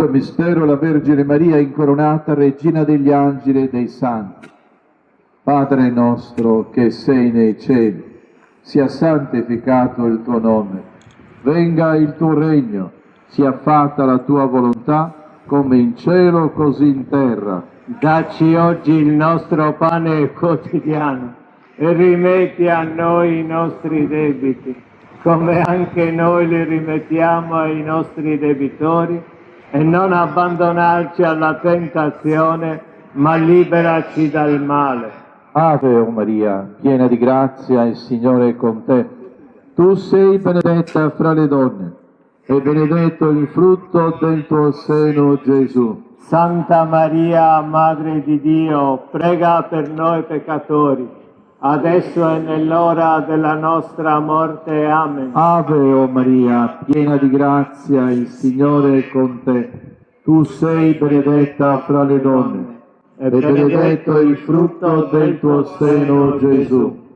mistero, la Vergine Maria incoronata, Regina degli angeli e dei santi. Padre nostro che sei nei cieli, sia santificato il tuo nome. Venga il tuo regno, sia fatta la tua volontà, come in cielo così in terra. Dacci oggi il nostro pane quotidiano e rimetti a noi i nostri debiti, come anche noi li rimettiamo ai nostri debitori, e non abbandonarci alla tentazione, ma liberaci dal male. Ave o Maria, piena di grazia, il Signore è con te. Tu sei benedetta fra le donne, e benedetto il frutto del tuo seno, Gesù. Santa Maria, Madre di Dio, prega per noi peccatori, adesso e nell'ora della nostra morte. Amen. Ave o Maria, piena di grazia, il Signore è con te. Tu sei benedetta fra le donne, e benedetto il frutto del tuo seno, Gesù.